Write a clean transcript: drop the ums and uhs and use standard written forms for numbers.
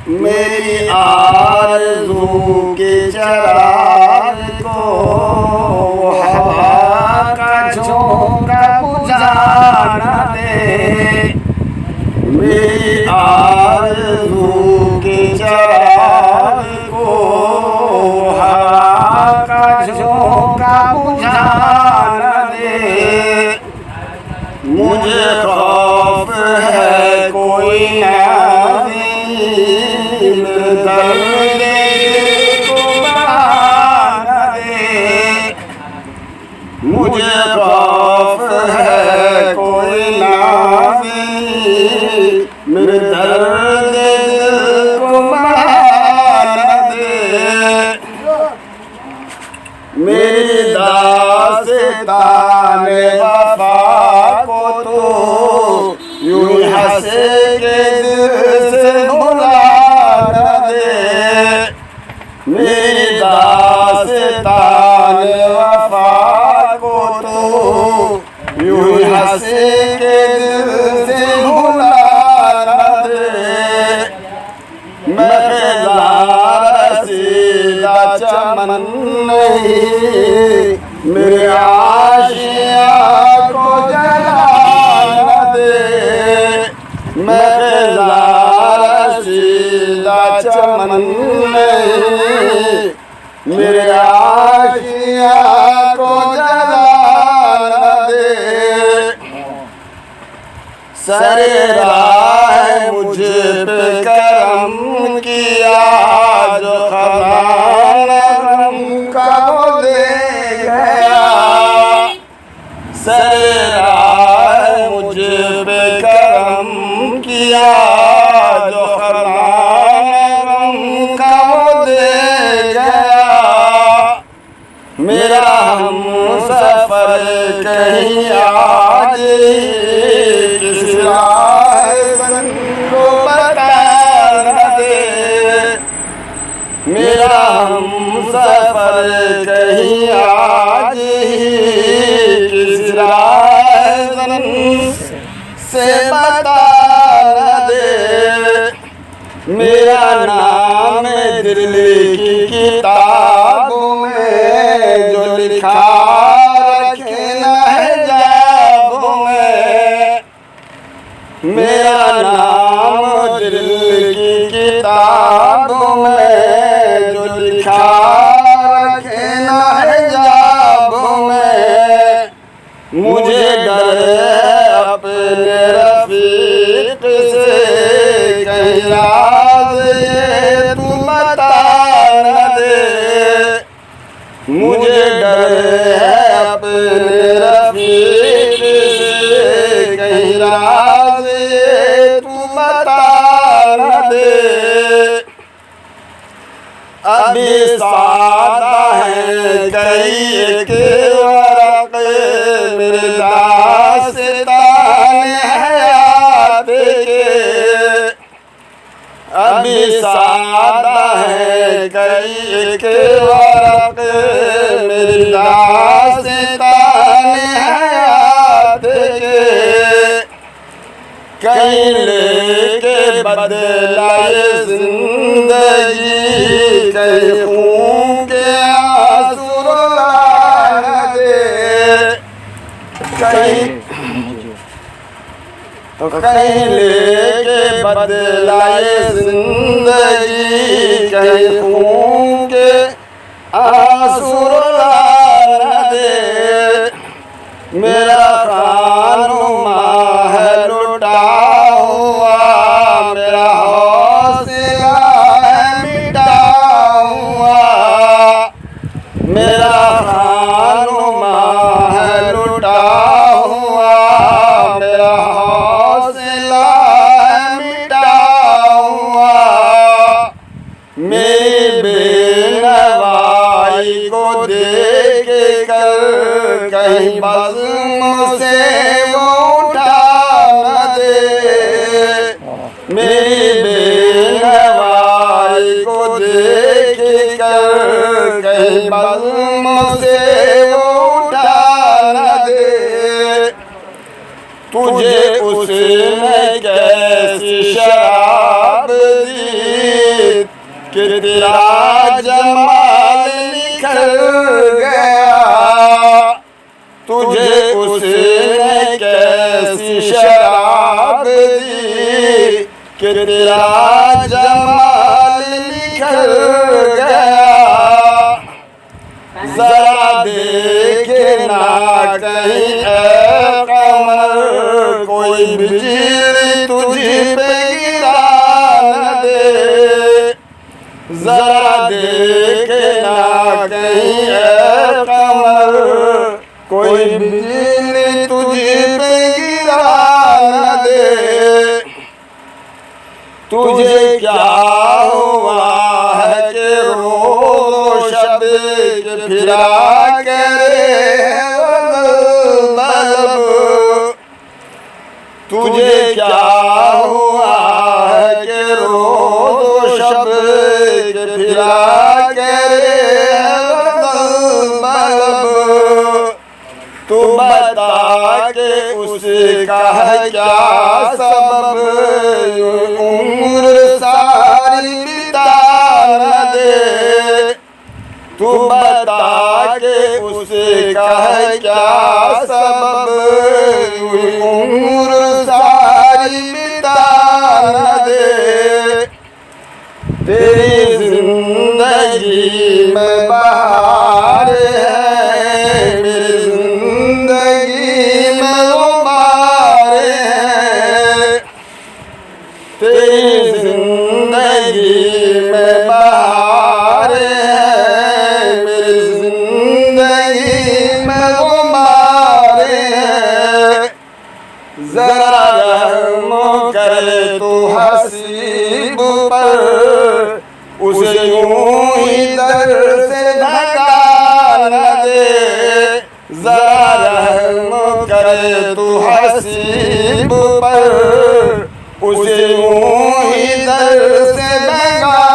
मेरी आरज़ू के चिराग को हवा का झोंका बुझा न दे। मेरी आरज़ू के चिराग को हवा का झोंका बुझा न दे। मुझे खौफ है कोई दर्द को बढ़ा न दे। मुझे खौफ है कोई नाज़िर मेरे दर्द को बढ़ा न दे। मेरी दास्ताने वफ़ा को तो यूं हंसे के दिल से भुला न दे। मेरी दास्ताने वफ़ा को तो यूं हंसे के दिल से भुला न दे। मैं रसीदा चमन नहीं मेरे आशिया को जला न दे। मैं रसीदा चमन नहीं मेरे आशिया को जला न दे। सरे राह मुझे पे करम किया जो खजान गम का वो दे गया। सरे राह मुझे पे करम किया जो खजान गम का वो दे गया। मेरा हम सफर कहीं आज किसी राहबर को बता न दे। मेरा हम सफर कहीं आज किसी राहबर से बता न दे। मेरा नाम दिल्ली की किताबों में जो लिखा रखना है जाबों में। मेरा नाम दिल्ली की किताबों में जो लिखा रखना है जाबों में। मुझे डर है अपने रफीक से कहीं राज़ ये तू बता न दे। मुझे डर है अपने रफीक से कहीं राज़ ये तू बता न दे। अभी सादा है कई के वरक़ मेरे दास्तान हयात के। अभी सादा है कई के वरक़ मेरे दास्तान हयात के। कहीं लेके बदला ये जिंदगी कहीं खून के आंसू रुला न दे। कहीं लेके बदला ये जिंदगी कहीं खून के आंसू रुला न दे। मेरा खानुमा है लुटा हुआ मेरा हौसला है मिटा हुआ। मेरा खानुमा है लुटा हुआ मेरा हौसला है मिटा हुआ। मेरी बेनवाई को देख कर कहीं बज़्म से वो उठा न दे। मेरी बेनवाई को देख कर कहीं बज़्म से वो उठा न दे। तुझे उसने कैसी शराब दी कि तेरा जमाल निखर गया, तुझे उसने कैसी शराब दी कि तेरा जमाल निखर गया। जरा देखना कहीं ऐ कमर, कोई बिजली तुझे पे गिरा न दे। जरा देखना कहीं ऐ कमर, कोई बिजली तुझे पे गिरा न दे। तुझे क्या हुआ है कि रोज़ शब के फिरा करे मतलब। तुझे क्या हुआ है कि रोज़ शब के फिरा करे मतलब। तू बता के उसका है क्या सबब, उम्र सारी बिता न दे। तू बता के उसका है क्या सबब, उम्र सारी बिता न दे। तेरी जिंदगी में बहार है, मेरी जिंदगी में गुबार है। तेरी जिंदगी में बहार है, मेरी जिंदगी में गुबार है। जरा रहम करे तू हसीब पर, उसे यूं ही दर से धका न दे। जरा रहम करे तू हसीब पर, उसे यूं ही दर से धका